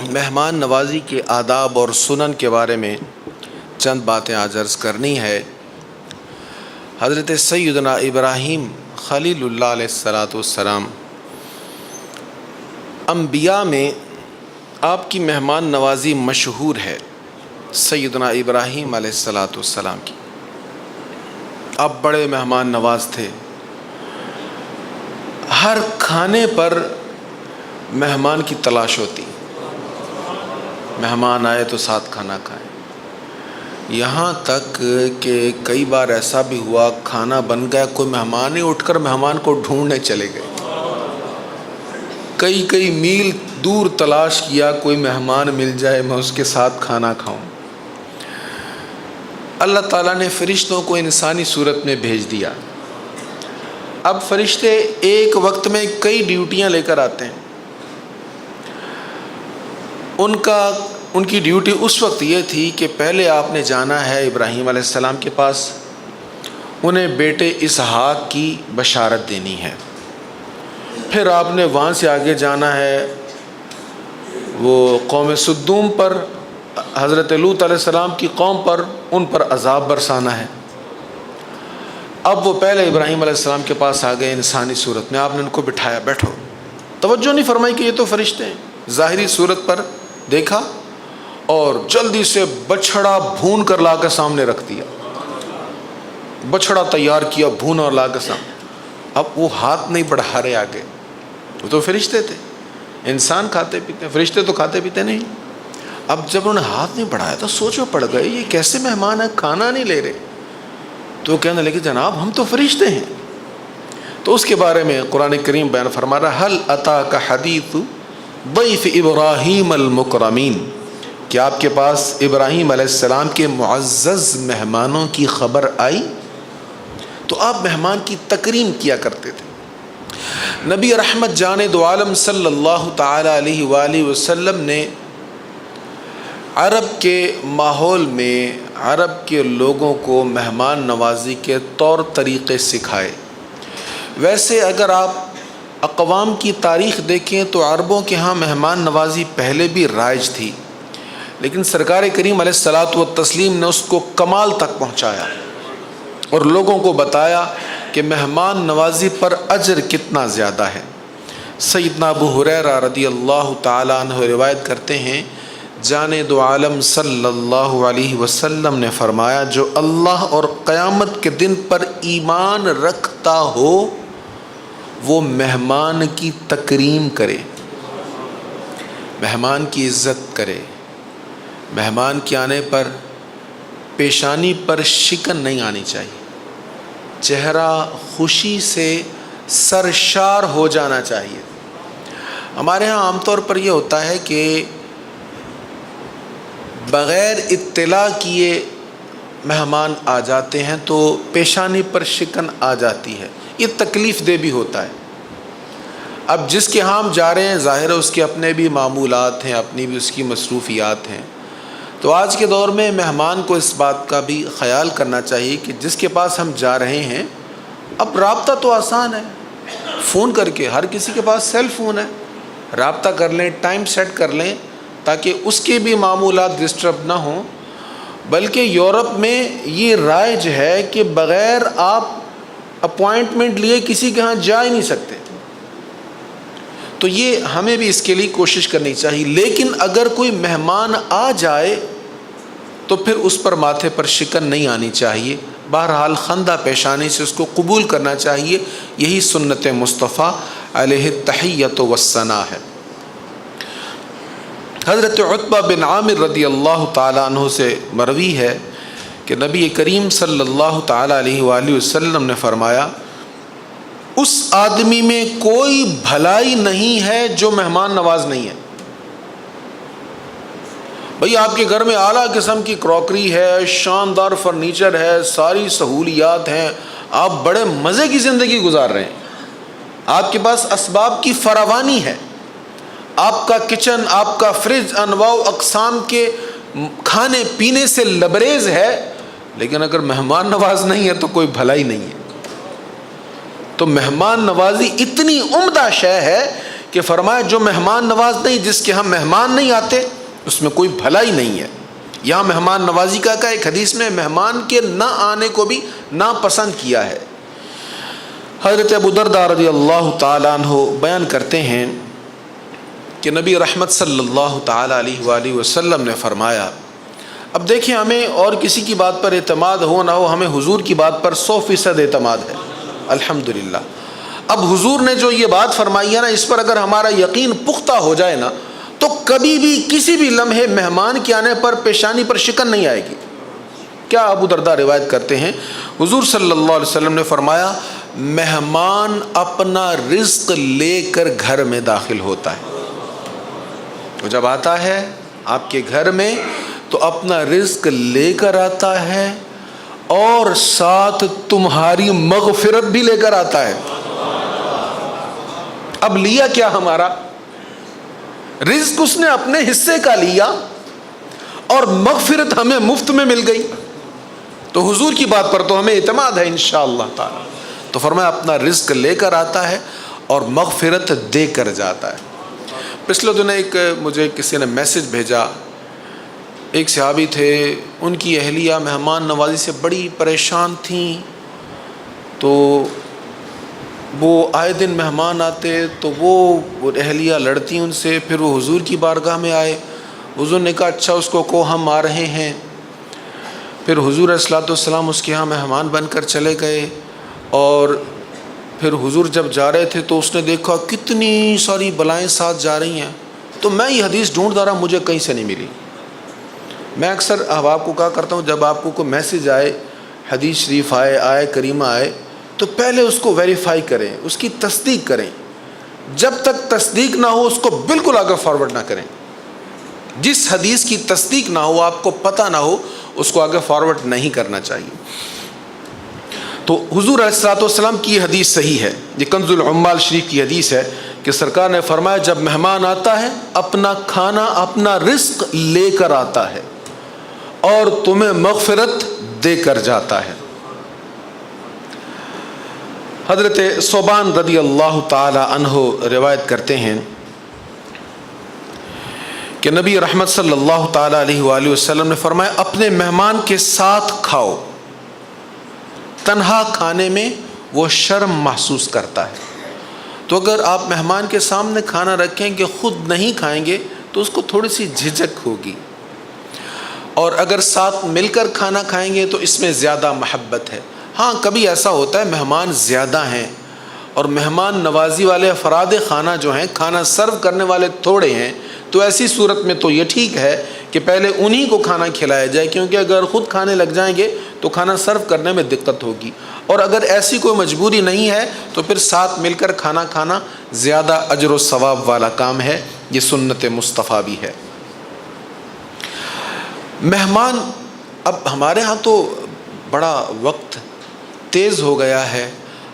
مہمان نوازی کے آداب اور سنن کے بارے میں چند باتیں آج عرض کرنی ہے۔ حضرت سیدنا ابراہیم خلیل اللہ علیہ السلام انبیاء میں آپ کی مہمان نوازی مشہور ہے۔ سیدنا ابراہیم علیہ السلام کی آپ بڑے مہمان نواز تھے۔ ہر کھانے پر مہمان کی تلاش ہوتی، مہمان آئے تو ساتھ کھانا کھائیں۔ یہاں تک کہ کئی بار ایسا بھی ہوا کھانا بن گیا، کوئی مہمان ہی اٹھ کر مہمان کو ڈھونڈنے چلے گئے، کئی میل دور تلاش کیا کوئی مہمان مل جائے میں اس کے ساتھ کھانا کھاؤں۔ اللہ تعالیٰ نے فرشتوں کو انسانی صورت میں بھیج دیا۔ اب فرشتے ایک وقت میں کئی ڈیوٹیاں لے کر آتے ہیں۔ ان کی ڈیوٹی اس وقت یہ تھی کہ پہلے آپ نے جانا ہے ابراہیم علیہ السلام کے پاس، انہیں بیٹے اسحاق کی بشارت دینی ہے۔ پھر آپ نے وہاں سے آگے جانا ہے وہ قوم سدوم پر، حضرت لوط علیہ السلام کی قوم پر، ان پر عذاب برسانا ہے۔ اب وہ پہلے ابراہیم علیہ السلام کے پاس آ گئے انسانی صورت میں، آپ نے ان کو بٹھایا، بیٹھو، توجہ نہیں فرمائی کہ یہ تو فرشتے ہیں۔ ظاہری صورت پر دیکھا اور جلدی سے بچھڑا بھون کر لا کر سامنے رکھ دیا، بچھڑا تیار کیا، بھونا اور لا کر سامنے۔ اب وہ ہاتھ نہیں بڑھا رہے آگے، وہ تو فرشتے تھے، انسان کھاتے پیتے، فرشتے تو کھاتے پیتے نہیں۔ اب جب انہوں نے ہاتھ نہیں بڑھایا تو سوچ میں پڑ گئے یہ کیسے مہمان ہیں، کھانا نہیں لے رہے۔ تو کہنے لگے جناب ہم تو فرشتے ہیں۔ تو اس کے بارے میں قرآن کریم بیان فرما رہا هل اتاک حدیث ضیف ابراہیم المکرمین، کہ آپ کے پاس ابراہیم علیہ السلام کے معزز مہمانوں کی خبر آئی؟ تو آپ مہمان کی تکریم کیا کرتے تھے۔ نبی رحمت جان دو عالم صلی اللہ تعالی علیہ وآلہ وسلم نے عرب کے ماحول میں عرب کے لوگوں کو مہمان نوازی کے طور طریقے سکھائے۔ ویسے اگر آپ اقوام کی تاریخ دیکھیں تو عربوں کے ہاں مہمان نوازی پہلے بھی رائج تھی، لیکن سرکار کریم علیہ الصلاۃ والتسلیم نے اس کو کمال تک پہنچایا اور لوگوں کو بتایا کہ مہمان نوازی پر اجر کتنا زیادہ ہے۔ سیدنا ابو ہریرہ رضی اللہ تعالیٰ عنہ روایت کرتے ہیں، جان دو عالم صلی اللہ علیہ وسلم نے فرمایا جو اللہ اور قیامت کے دن پر ایمان رکھتا ہو وہ مہمان کی تکریم کرے، مہمان کی عزت کرے، مہمان کے آنے پر پیشانی پر شکن نہیں آنی چاہیے، چہرہ خوشی سے سرشار ہو جانا چاہیے۔ ہمارے ہاں عام طور پر یہ ہوتا ہے کہ بغیر اطلاع کیے مہمان آ جاتے ہیں تو پیشانی پر شکن آ جاتی ہے، یہ تکلیف دہ بھی ہوتا ہے۔ اب جس کے ہاں ہم جا رہے ہیں ظاہر ہے اس کے اپنے بھی معمولات ہیں، اپنی بھی اس کی مصروفیات ہیں، تو آج کے دور میں مہمان کو اس بات کا بھی خیال کرنا چاہیے کہ جس کے پاس ہم جا رہے ہیں، اب رابطہ تو آسان ہے، فون کر کے، ہر کسی کے پاس سیل فون ہے، رابطہ کر لیں، ٹائم سیٹ کر لیں تاکہ اس کے بھی معمولات ڈسٹرب نہ ہوں۔ بلکہ یورپ میں یہ رائج ہے کہ بغیر آپ اپوائنٹمنٹ لیے کسی کے ہاں جا ہی نہیں سکتے، تو یہ ہمیں بھی اس کے لیے کوشش کرنی چاہیے۔ لیکن اگر کوئی مہمان آ جائے تو پھر اس پر ماتھے پر شکن نہیں آنی چاہیے، بہرحال خندہ پیشانی سے اس کو قبول کرنا چاہیے، یہی سنت مصطفیٰ علیہ التحیۃ والثناء ہے۔ حضرت عتبہ بن عامر رضی اللہ تعالیٰ عنہ سے مروی ہے کہ نبی کریم صلی اللہ تعالیٰ علیہ وآلہ وسلم نے فرمایا اس آدمی میں کوئی بھلائی نہیں ہے جو مہمان نواز نہیں ہے۔ بھئی آپ کے گھر میں اعلیٰ قسم کی کراکری ہے، شاندار فرنیچر ہے، ساری سہولیات ہیں، آپ بڑے مزے کی زندگی گزار رہے ہیں، آپ کے پاس اسباب کی فراوانی ہے، آپ کا کچن، آپ کا فریج انواع اقسام کے کھانے پینے سے لبریز ہے، لیکن اگر مہمان نواز نہیں ہے تو کوئی بھلائی نہیں ہے۔ تو مہمان نوازی اتنی عمدہ شے ہے کہ فرمایا جو مہمان نواز نہیں، جس کے ہم مہمان نہیں آتے اس میں کوئی بھلائی نہیں ہے۔ یہاں مہمان نوازی کا ایک حدیث میں مہمان کے نہ آنے کو بھی ناپسند کیا ہے۔ حضرت ابو درداء رضی اللہ تعالیٰ عنہ بیان کرتے ہیں کہ نبی رحمت صلی اللہ تعالیٰ علیہ وآلہ وسلم نے فرمایا، اب دیکھیں ہمیں اور کسی کی بات پر اعتماد ہو نہ ہو، ہمیں حضور کی بات پر 100% اعتماد ہے الحمدللہ۔ اب حضور نے جو یہ بات فرمائی ہے نا، اس پر اگر ہمارا یقین پختہ ہو جائے نا تو کبھی بھی کسی بھی لمحے مہمان کے آنے پر پیشانی پر شکن نہیں آئے گی۔ کیا ابو درداء روایت کرتے ہیں، حضور صلی اللہ علیہ وسلم نے فرمایا مہمان اپنا رزق لے کر گھر میں داخل ہوتا ہے، وہ جب آتا ہے آپ کے گھر میں تو اپنا رزق لے کر آتا ہے اور ساتھ تمہاری مغفرت بھی لے کر آتا ہے۔ اب لیا کیا ہمارا رزق، اس نے اپنے حصے کا لیا اور مغفرت ہمیں مفت میں مل گئی۔ تو حضور کی بات پر تو ہمیں اعتماد ہے انشاءاللہ تعالی۔ تو فرمایا اپنا رزق لے کر آتا ہے اور مغفرت دے کر جاتا ہے۔ پچھلے دنوں مجھے کسی نے میسج بھیجا، ایک صحابی تھے، ان کی اہلیہ مہمان نوازی سے بڑی پریشان تھیں، تو وہ آئے دن مہمان آتے تو وہ اہلیہ لڑتی ان سے، پھر وہ حضور کی بارگاہ میں آئے، حضور نے کہا اچھا اس کو ہم آ رہے ہیں۔ پھر حضور علیہ الصلوۃ والسلام اس کے ہاں مہمان بن کر چلے گئے، اور پھر حضور جب جا رہے تھے تو اس نے دیکھا کتنی ساری بلائیں ساتھ جا رہی ہیں، تو میں یہ حدیث ڈھونڈ رہا مجھے کہیں سے نہیں ملی۔ میں اکثر احباب کو کہا کرتا ہوں جب آپ کو کوئی میسج آئے، حدیث شریف آئے کریمہ آئے، تو پہلے اس کو ویریفائی کریں، اس کی تصدیق کریں۔ جب تک تصدیق نہ ہو اس کو بالکل آگے فارورڈ نہ کریں۔ جس حدیث کی تصدیق نہ ہو، آپ کو پتہ نہ ہو، اس کو آگے فارورڈ نہیں کرنا چاہیے۔ تو حضور علیہ الصلوۃ والسلام کی حدیث صحیح ہے، یہ کنز العمال شریف کی حدیث ہے کہ سرکار نے فرمایا جب مہمان آتا ہے اپنا کھانا اپنا رزق لے کر آتا ہے اور تمہیں مغفرت دے کر جاتا ہے۔ حضرت ثوبان رضی اللہ تعالی عنہ روایت کرتے ہیں کہ نبی رحمت صلی اللہ تعالی علیہ وآلہ وسلم نے فرمایا اپنے مہمان کے ساتھ کھاؤ، تنہا کھانے میں وہ شرم محسوس کرتا ہے۔ تو اگر آپ مہمان کے سامنے کھانا رکھیں کہ خود نہیں کھائیں گے تو اس کو تھوڑی سی جھجک ہوگی، اور اگر ساتھ مل کر کھانا کھائیں گے تو اس میں زیادہ محبت ہے۔ ہاں کبھی ایسا ہوتا ہے مہمان زیادہ ہیں اور مہمان نوازی والے افراد خانہ جو ہیں، کھانا سرو کرنے والے تھوڑے ہیں، تو ایسی صورت میں تو یہ ٹھیک ہے کہ پہلے انہی کو کھانا کھلایا جائے، کیونکہ اگر خود کھانے لگ جائیں گے تو کھانا سرو کرنے میں دقت ہوگی، اور اگر ایسی کوئی مجبوری نہیں ہے تو پھر ساتھ مل کر کھانا کھانا زیادہ اجر و ثواب والا کام ہے، یہ سنت مصطفیٰ بھی ہے۔ مہمان، اب ہمارے ہاں تو بڑا وقت تیز ہو گیا ہے،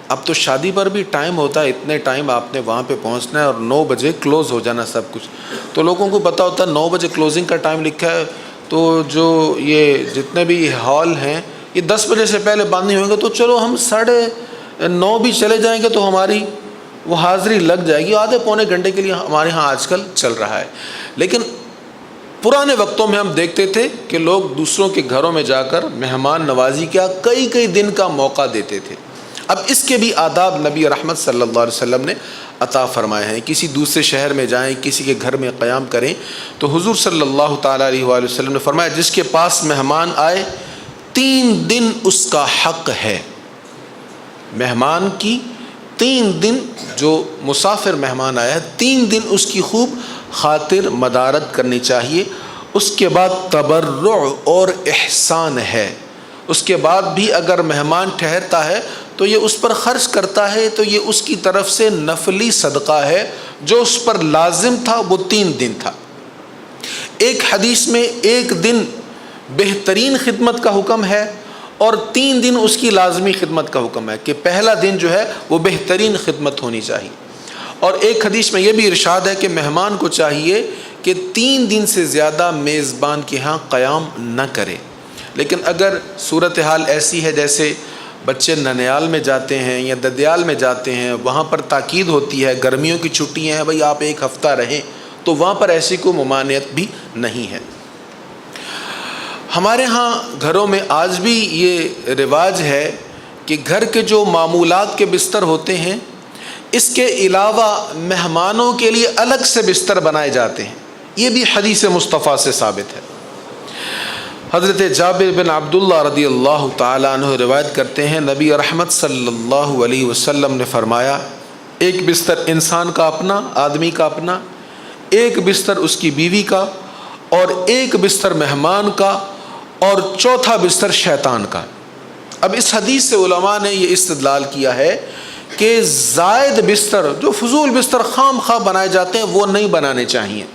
اب تو شادی پر بھی ٹائم ہوتا ہے، اتنے ٹائم آپ نے وہاں پہ پہنچنا ہے اور 9 بجے کلوز ہو جانا سب کچھ، تو لوگوں کو پتہ ہوتا ہے 9 بجے کلوزنگ کا ٹائم لکھا ہے، تو جو یہ جتنے بھی ہال ہیں یہ 10 بجے سے پہلے بند نہیں ہوئیں گے، تو چلو ہم 9:30 بھی چلے جائیں گے تو ہماری وہ حاضری لگ جائے گی، آدھے پونے گھنٹے کے لیے ہمارے ہاں آج کل چل رہا ہے۔ لیکن پرانے وقتوں میں ہم دیکھتے تھے کہ لوگ دوسروں کے گھروں میں جا کر مہمان نوازی کا کئی دن کا موقع دیتے تھے۔ اب اس کے بھی آداب نبی رحمت صلی اللہ علیہ وسلم نے عطا فرمائے ہیں۔ کسی دوسرے شہر میں جائیں، کسی کے گھر میں قیام کریں، تو حضور صلی اللہ تعالیٰ علیہ وآلہ وسلم نے فرمایا جس کے پاس مہمان آئے 3 دن اس کا حق ہے، مہمان کی 3 دن، جو مسافر مہمان آیا ہے 3 دن اس کی خوب خاطر مدارت کرنی چاہیے۔ اس کے بعد تبرع اور احسان ہے، اس کے بعد بھی اگر مہمان ٹھہرتا ہے تو یہ اس پر خرچ کرتا ہے تو یہ اس کی طرف سے نفلی صدقہ ہے، جو اس پر لازم تھا وہ 3 دن تھا۔ ایک حدیث میں 1 دن بہترین خدمت کا حکم ہے اور 3 دن اس کی لازمی خدمت کا حکم ہے، کہ پہلا دن جو ہے وہ بہترین خدمت ہونی چاہیے، اور ایک حدیث میں یہ بھی ارشاد ہے کہ مہمان کو چاہیے کہ 3 دن سے زیادہ میزبان کے ہاں قیام نہ کرے۔ لیکن اگر صورتحال ایسی ہے جیسے بچے ننیال میں جاتے ہیں یا ددیال میں جاتے ہیں، وہاں پر تاکید ہوتی ہے، گرمیوں کی چھٹیاں ہیں بھئی آپ ایک ہفتہ رہیں، تو وہاں پر ایسی کوئی ممانعت بھی نہیں ہے۔ ہمارے ہاں گھروں میں آج بھی یہ رواج ہے کہ گھر کے جو معمولات کے بستر ہوتے ہیں، اس کے علاوہ مہمانوں کے لیے الگ سے بستر بنائے جاتے ہیں۔ یہ بھی حدیث مصطفیٰ سے ثابت ہے۔ حضرت جابر بن عبداللہ رضی اللہ تعالیٰ عنہ روایت کرتے ہیں، نبی رحمت صلی اللہ علیہ وسلم نے فرمایا، ایک بستر انسان کا اپنا، آدمی کا اپنا، ایک بستر اس کی بیوی کا، اور ایک بستر مہمان کا، اور چوتھا بستر شیطان کا۔ اب اس حدیث سے علماء نے یہ استدلال کیا ہے کہ زائد بستر، جو فضول بستر خام خواہ بنائے جاتے ہیں، وہ نہیں بنانے چاہیے،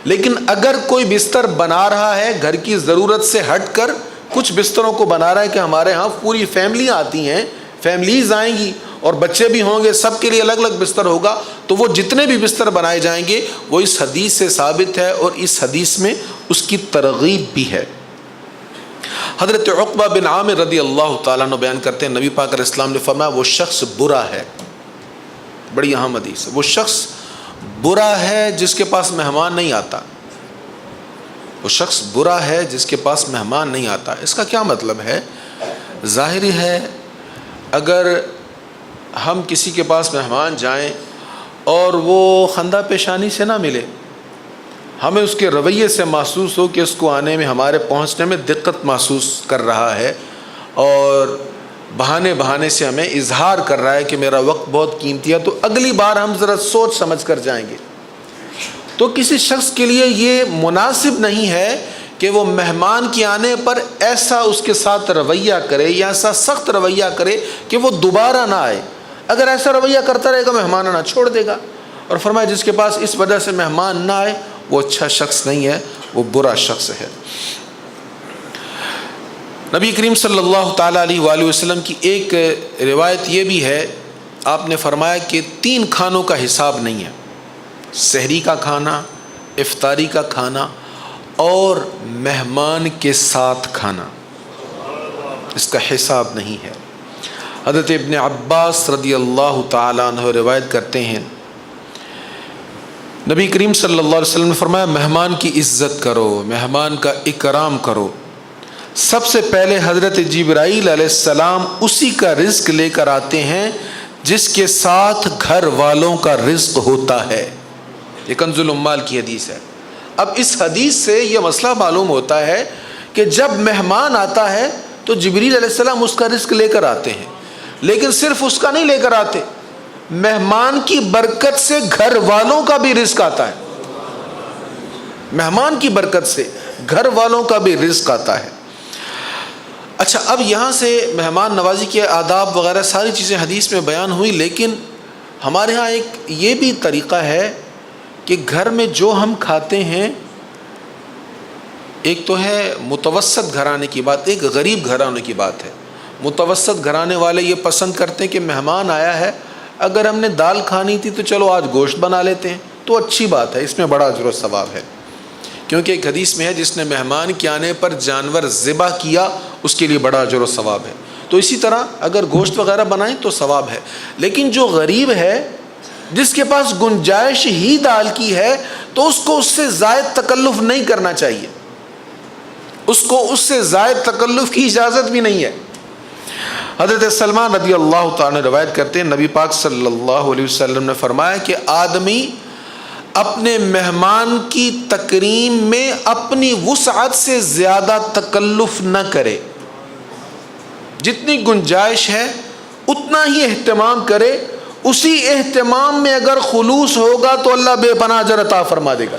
لیکن اگر کوئی بستر بنا رہا ہے گھر کی ضرورت سے ہٹ کر، کچھ بستروں کو بنا رہا ہے کہ ہمارے ہاں پوری فیملیاں آتی ہیں، فیملیز آئیں گی اور بچے بھی ہوں گے، سب کے لیے الگ الگ بستر ہوگا، تو وہ جتنے بھی بستر بنائے جائیں گے وہ اس حدیث سے ثابت ہے، اور اس حدیث میں اس کی ترغیب بھی ہے۔ حضرت عقبہ بن عامر رضی اللہ تعالیٰ عنہ بیان کرتے ہیں، نبی پاک علیہ السلام نے فرمایا، وہ شخص برا ہے، بڑی اہم حدیث ہے، وہ شخص برا ہے جس کے پاس مہمان نہیں آتا۔ وہ شخص برا ہے جس کے پاس مہمان نہیں آتا۔ اس کا کیا مطلب ہے؟ ظاہری ہے اگر ہم کسی کے پاس مہمان جائیں اور وہ خندہ پیشانی سے نہ ملے، ہمیں اس کے رویے سے محسوس ہو کہ اس کو آنے میں، ہمارے پہنچنے میں دقت محسوس کر رہا ہے، اور بہانے سے ہمیں اظہار کر رہا ہے کہ میرا وقت بہت قیمتی ہے، تو اگلی بار ہم ذرا سوچ سمجھ کر جائیں گے۔ تو کسی شخص کے لیے یہ مناسب نہیں ہے کہ وہ مہمان کے آنے پر ایسا اس کے ساتھ رویہ کرے یا ایسا سخت رویہ کرے کہ وہ دوبارہ نہ آئے۔ اگر ایسا رویہ کرتا رہے گا، مہمان آنا چھوڑ دے گا، اور فرمایا جس کے پاس اس وجہ سے مہمان نہ آئے وہ اچھا شخص نہیں ہے، وہ برا شخص ہے۔ نبی کریم صلی اللہ تعالیٰ علیہ وآلہ وسلم کی ایک روایت یہ بھی ہے، آپ نے فرمایا کہ 3 کھانوں کا حساب نہیں ہے، سحری کا کھانا، افطاری کا کھانا، اور مہمان کے ساتھ کھانا، اس کا حساب نہیں ہے۔ حضرت ابن عباس رضی اللہ تعالیٰ عنہ روایت کرتے ہیں، نبی کریم صلی اللہ علیہ وسلم نے فرمایا، مہمان کی عزت کرو، مہمان کا اکرام کرو۔ سب سے پہلے حضرت جبرائیل علیہ السلام اسی کا رزق لے کر آتے ہیں جس کے ساتھ گھر والوں کا رزق ہوتا ہے۔ یہ کنز العمال کی حدیث ہے۔ اب اس حدیث سے یہ مسئلہ معلوم ہوتا ہے کہ جب مہمان آتا ہے تو جبریل علیہ السلام اس کا رزق لے کر آتے ہیں، لیکن صرف اس کا نہیں لے کر آتے، مہمان کی برکت سے گھر والوں کا بھی رزق آتا ہے، مہمان کی برکت سے گھر والوں کا بھی رزق آتا ہے۔ اچھا، اب یہاں سے مہمان نوازی کے آداب وغیرہ ساری چیزیں حدیث میں بیان ہوئی، لیکن ہمارے ہاں ایک یہ بھی طریقہ ہے کہ گھر میں جو ہم کھاتے ہیں، ایک تو ہے متوسط گھرانے کی بات، ایک غریب گھرانے کی بات ہے۔ متوسط گھرانے والے یہ پسند کرتے ہیں کہ مہمان آیا ہے، اگر ہم نے دال کھانی تھی تو چلو آج گوشت بنا لیتے ہیں، تو اچھی بات ہے، اس میں بڑا اجر و ثواب ہے، کیونکہ ایک حدیث میں ہے جس نے مہمان کے آنے پر جانور ذبح کیا اس کے لیے بڑا اجر و ثواب ہے۔ تو اسی طرح اگر گوشت وغیرہ بنائیں تو ثواب ہے، لیکن جو غریب ہے جس کے پاس گنجائش ہی دال کی ہے تو اس کو اس سے زائد تکلف نہیں کرنا چاہیے، اس کو اس سے زائد تکلف کی اجازت بھی نہیں ہے۔ حضرت سلمان رضی اللہ تعالیٰ روایت کرتے ہیں، نبی پاک صلی اللہ علیہ وسلم نے فرمایا کہ آدمی اپنے مہمان کی تکریم میں اپنی وسعت سے زیادہ تکلف نہ کرے، جتنی گنجائش ہے اتنا ہی اہتمام کرے، اسی اہتمام میں اگر خلوص ہوگا تو اللہ بے پناہ اجر عطا فرما دے گا۔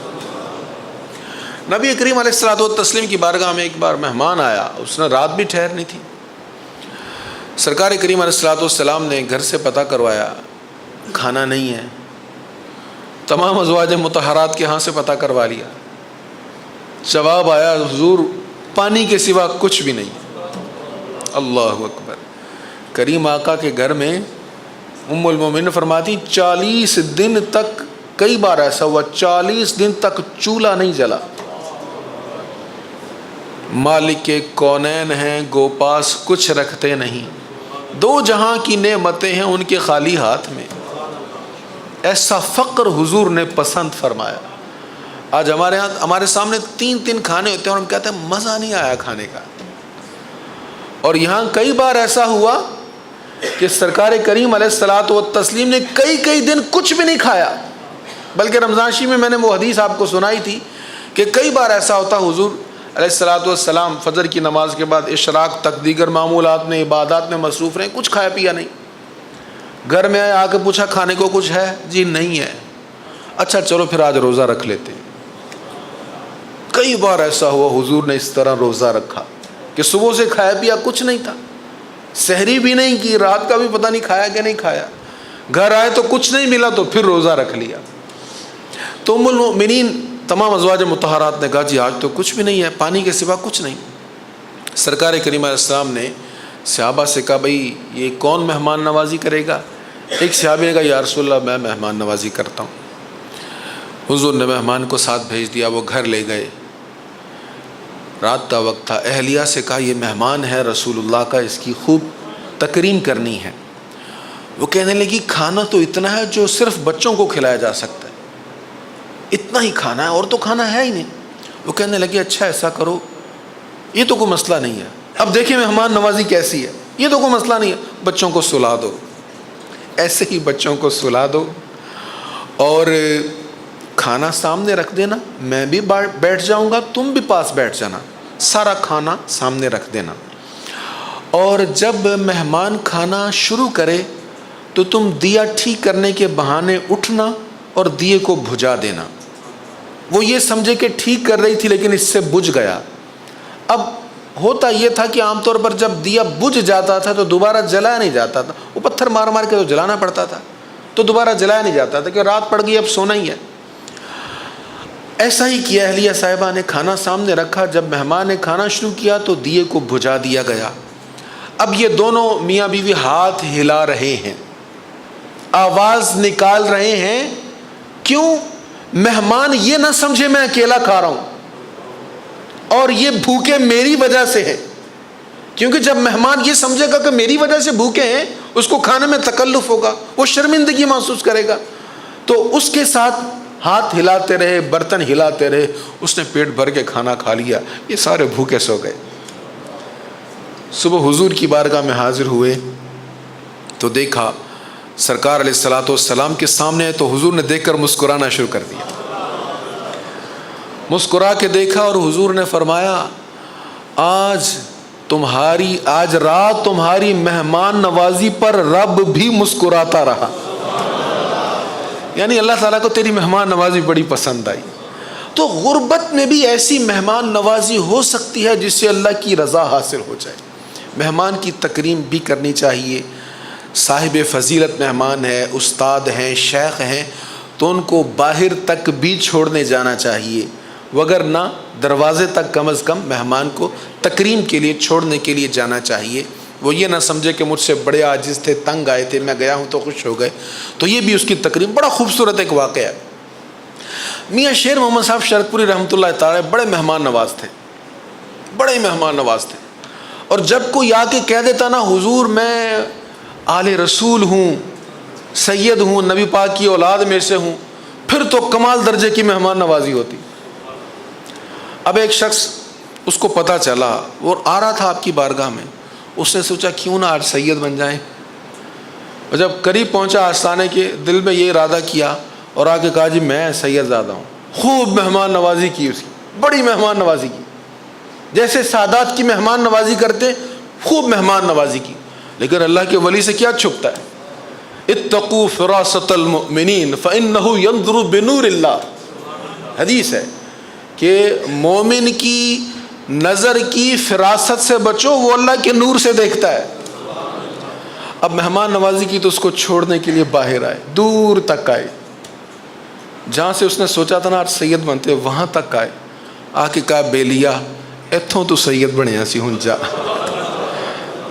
نبی کریم علیہ الصلوۃ والتسلیم کی بارگاہ میں ایک بار مہمان آیا، اس نے رات بھی ٹھہرنی تھی۔ سرکار کریم علیہ الصلوۃ والسلام نے گھر سے پتہ کروایا، کھانا نہیں ہے۔ تمام ازواج مطہرات کے ہاں سے پتہ کروا لیا، جواب آیا، حضور پانی کے سوا کچھ بھی نہیں۔ اللہ اکبر۔ کریم آقا کے گھر میں ام المومنین فرماتی 40 دن تک، کئی بار ایسا ہوا 40 دن تک چولہا نہیں جلا۔ مالک کے کونین ہیں، گوپاس کچھ رکھتے نہیں، دو جہاں کی نعمتیں ہیں ان کے خالی ہاتھ میں. ایسا فقر حضور نے پسند فرمایا. آج ہمارے سامنے 3 کھانے ہوتے ہیں اور ہم کہتے ہیں مزہ نہیں آیا کھانے کا. اور یہاں کئی بار ایسا ہوا کہ سرکار کریم علیہ الصلاۃ والتسلیم نے کئی دن کچھ بھی نہیں کھایا. بلکہ رمضان شریف میں نے وہ حدیث آپ کو سنائی تھی کہ کئی بار ایسا ہوتا حضور علیہ الصلاۃ والسلام فجر کی نماز کے بعد اشراق تک دیگر معمولات میں عبادات میں مصروف رہیں, کچھ کھایا پیا نہیں. گھر میں آئے, آ کے پوچھا کھانے کو کچھ ہے؟ جی نہیں ہے. اچھا چلو پھر آج روزہ رکھ لیتے. کئی بار ایسا ہوا حضور نے اس طرح روزہ رکھا کہ صبح سے کھایا پیا کچھ نہیں تھا, سحری بھی نہیں کی, رات کا بھی پتہ نہیں کھایا کہ نہیں کھایا. گھر آئے تو کچھ نہیں ملا تو پھر روزہ رکھ لیا. تو ام المؤمنین تمام ازواج مطہرات نے کہا جی آج تو کچھ بھی نہیں ہے, پانی کے سوا کچھ نہیں. سرکار کریم علیہ السلام نے صحابہ سے کہا بھائی یہ کون مہمان نوازی کرے گا؟ ایک صحابی نے کہا یا رسول اللہ میں مہمان نوازی کرتا ہوں. حضور نے مہمان کو ساتھ بھیج دیا, وہ گھر لے گئے. رات کا وقت تھا, اہلیہ سے کہا یہ مہمان ہے رسول اللہ کا, اس کی خوب تکریم کرنی ہے. وہ کہنے لگی کھانا تو اتنا ہے جو صرف بچوں کو کھلایا جا سکتا ہے, اتنا ہی کھانا ہے اور تو کھانا ہے ہی نہیں. وہ کہنے لگی اچھا ایسا کرو, یہ تو کوئی مسئلہ نہیں ہے. اب دیکھیں مہمان نوازی کیسی ہے, یہ تو کوئی مسئلہ نہیں ہے, بچوں کو سلا دو. ایسے ہی بچوں کو سلا دو اور کھانا سامنے رکھ دینا, میں بھی بیٹھ جاؤں گا, تم بھی پاس بیٹھ جانا, سارا کھانا سامنے رکھ دینا. اور جب مہمان کھانا شروع کرے تو تم دیا ٹھیک کرنے کے بہانے اٹھنا اور دیے کو بجھا دینا. وہ یہ سمجھے کہ ٹھیک کر رہی تھی لیکن اس سے بجھ گیا. اب ہوتا یہ تھا کہ عام طور پر جب دیا بجھ جاتا تھا تو دوبارہ جلایا نہیں جاتا تھا, وہ پتھر مار مار کے تو جلانا پڑتا تھا, تو دوبارہ جلایا نہیں جاتا تھا کہ رات پڑ گئی اب سونا ہی ہے. ایسا ہی کیا اہلیہ صاحبہ نے, کھانا سامنے رکھا, جب مہمان نے کھانا شروع کیا تو دیے کو بجھا دیا گیا. اب یہ دونوں میاں بیوی ہاتھ ہلا رہے ہیں, آواز نکال رہے ہیں, کیوں؟ مہمان یہ نہ سمجھے میں اکیلا کھا رہا ہوں اور یہ بھوکے میری وجہ سے ہیں. کیونکہ جب مہمان یہ سمجھے گا کہ میری وجہ سے بھوکے ہیں, اس کو کھانے میں تکلف ہوگا, وہ شرمندگی محسوس کرے گا. تو اس کے ساتھ ہاتھ ہلاتے رہے, برتن ہلاتے رہے, اس نے پیٹ بھر کے کھانا کھا لیا. یہ سارے بھوکے سو گئے. صبح حضور کی بارگاہ میں حاضر ہوئے تو دیکھا سرکار علیہ الصلاۃ والسلام کے سامنے ہے, تو حضور نے دیکھ کر مسکرانا شروع کر دیا. مسکرا کے دیکھا اور حضور نے فرمایا آج رات تمہاری مہمان نوازی پر رب بھی مسکراتا رہا. یعنی اللہ تعالیٰ کو تیری مہمان نوازی بڑی پسند آئی. تو غربت میں بھی ایسی مہمان نوازی ہو سکتی ہے جس سے اللہ کی رضا حاصل ہو جائے. مہمان کی تکریم بھی کرنی چاہیے. صاحب فضیلت مہمان ہے, استاد ہیں, شیخ ہیں, تو ان کو باہر تک بھی چھوڑنے جانا چاہیے, وگرنہ دروازے تک کم از کم مہمان کو تکریم کے لیے چھوڑنے کے لیے جانا چاہیے. وہ یہ نہ سمجھے کہ مجھ سے بڑے عاجز تھے, تنگ آئے تھے, میں گیا ہوں تو خوش ہو گئے. تو یہ بھی اس کی تکریم. بڑا خوبصورت ایک واقعہ ہے. میاں شیر محمد صاحب شرک پوری رحمۃ اللہ تعالی بڑے مہمان نواز تھے, بڑے مہمان نواز تھے. اور جب کوئی آ کے کہہ دیتا نا حضور میں آل رسول ہوں, سید ہوں, نبی پاک کی اولاد میں سے ہوں, پھر تو کمال درجے کی مہمان نوازی ہوتی. اب ایک شخص اس کو پتہ چلا, وہ آ رہا تھا آپ کی بارگاہ میں, اس نے سوچا کیوں نہ آج سید بن جائیں. اور جب قریب پہنچا آستانے کے, دل میں یہ ارادہ کیا اور آ کے کہا جی میں سید زادہ ہوں. خوب مہمان نوازی کی, اس کی بڑی مہمان نوازی کی, جیسے سادات کی مہمان نوازی کرتے, خوب مہمان نوازی کی. لیکن اللہ کے ولی سے کیا چھپتا ہے؟ اتقوا فراست المؤمنین فانہ ینظر بنور اللہ. حدیث ہے کہ مومن کی نظر کی فراست سے بچو, وہ اللہ کے نور سے دیکھتا ہے. اب مہمان نوازی کی تو اس کو چھوڑنے کے لیے باہر آئے, دور تک آئے, جہاں سے اس نے سوچا تھا نا آج سید بنتے, وہاں تک آئے. آ کے کہا بیلیا ایتھوں تو سید بنیا سی ہن جا.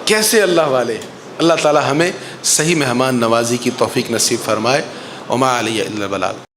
کیسے اللہ والے. اللہ تعالی ہمیں صحیح مہمان نوازی کی توفیق نصیب فرمائے. وما علیہ الا البلاغ.